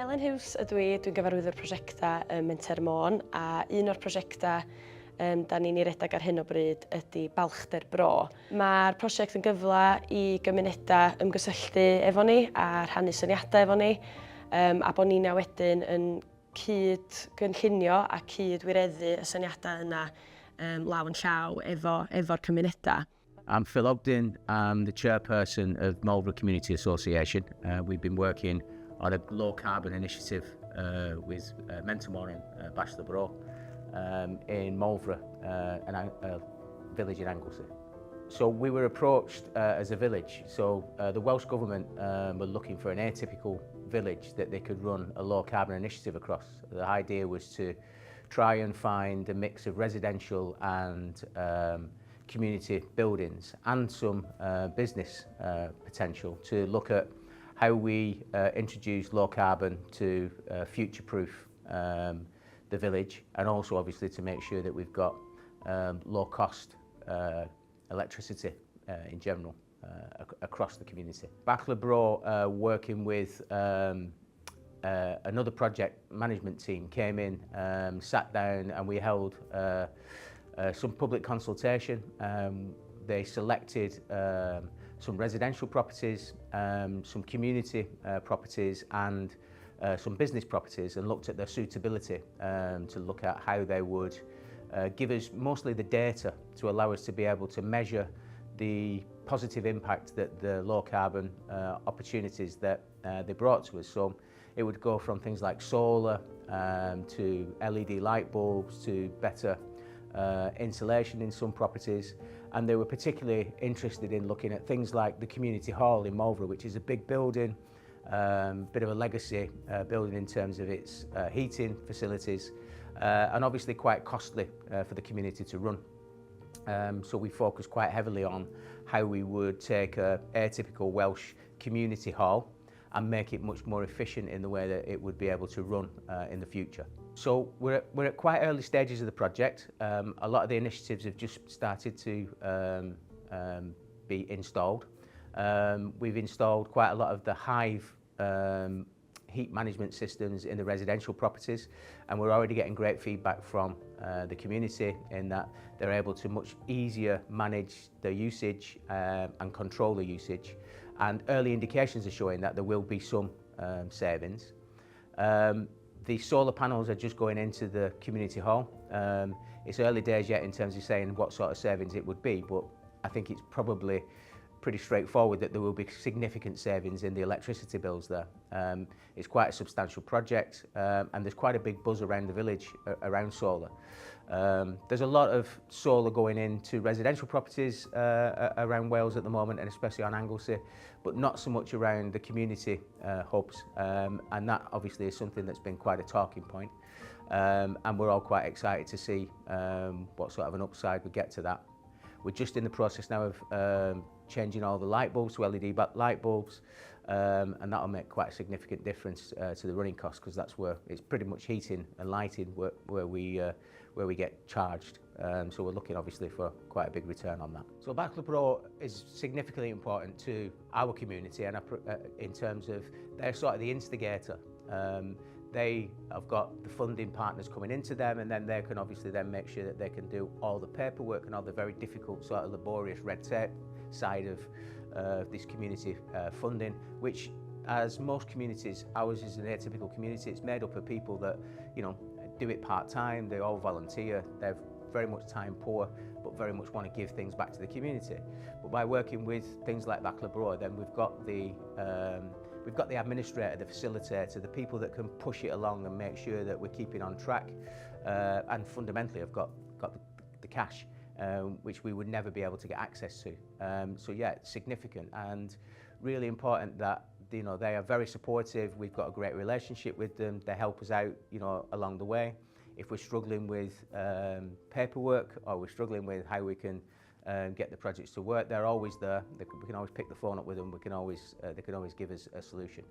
Elen Hughes ydw i, dwi'n gyfarwyddwr prosiectau Menter Môn, a un o'r prosiectau da ni'n ei redeg ar hyn o bryd ydy Balchder Bro. Mae'r prosiect yn gyfle i gymunedau ymgysylltu efo ni a rhannu syniadau efo ni, a bod ni'n wedyn yn cyd-gynllunio a cyd-wireddu y syniadau yna law yn llaw efo'r cymunedau. I'm Phil Ogden. I'm the chairperson of Moelfre Community Association. We've been working on a low carbon initiative with Menter Môn in Balchder Bro in Moelfre, a village in Anglesey. So we were approached as a village. So the Welsh Government were looking for an atypical village that they could run a low carbon initiative across. The idea was to try and find a mix of residential and community buildings and some business potential to look at how we introduce low carbon to future-proof the village, and also obviously to make sure that we've got low cost electricity in general across the community. Balchder Bro, working with another project management team, came in, sat down, and we held some public consultation. They selected some residential properties, some community properties, and some business properties, and looked at their suitability to look at how they would give us mostly the data to allow us to be able to measure the positive impact that the low carbon opportunities that they brought to us. So it would go from things like solar to LED light bulbs to better insulation in some properties, and they were particularly interested in looking at things like the community hall in Moelfre, which is a big building, bit of a legacy building in terms of its heating facilities, and obviously quite costly for the community to run. So we focused quite heavily on how we would take a atypical Welsh community hall and make it much more efficient in the way that it would be able to run in the future. So we're at quite early stages of the project. A lot of the initiatives have just started to be installed. We've installed quite a lot of the Hive heat management systems in the residential properties, and we're already getting great feedback from the community in that they're able to much easier manage their usage and control the usage, and early indications are showing that there will be some savings. The solar panels are just going into the community hall. It's early days yet in terms of saying what sort of savings it would be, but I think it's probably pretty straightforward that there will be significant savings in the electricity bills there. It's quite a substantial project, and there's quite a big buzz around the village around solar. There's a lot of solar going into residential properties around Wales at the moment, and especially on Anglesey, but not so much around the community hubs, and that obviously is something that's been quite a talking point, and we're all quite excited to see what sort of an upside we get to that. We're just in the process now of changing all the light bulbs to LED light bulbs, and that'll make quite a significant difference to the running costs, because that's where it's pretty much heating and lighting where we get charged. So we're looking obviously for quite a big return on that. So Balchder Bro is significantly important to our community, and in terms of they're sort of the instigator. They have got the funding partners coming into them, and then they can obviously then make sure that they can do all the paperwork and all the very difficult sort of laborious red tape side of this community funding, which, as most communities, ours is an atypical community. It's made up of people that, you know, do it part-time, they all volunteer, they're very much time poor, but very much want to give things back to the community. But by working with things like Balchder Bro, then we've got the administrator, the facilitator, the people that can push it along and make sure that we're keeping on track, and fundamentally have got the cash, which we would never be able to get access to. So yeah, it's significant and really important that, you know, they are very supportive. We've got a great relationship with them. They help us out, you know, along the way. If we're struggling with paperwork, or we're struggling with how we can get the projects to work, they're always there. We can always pick the phone up with them. They can always give us a solution.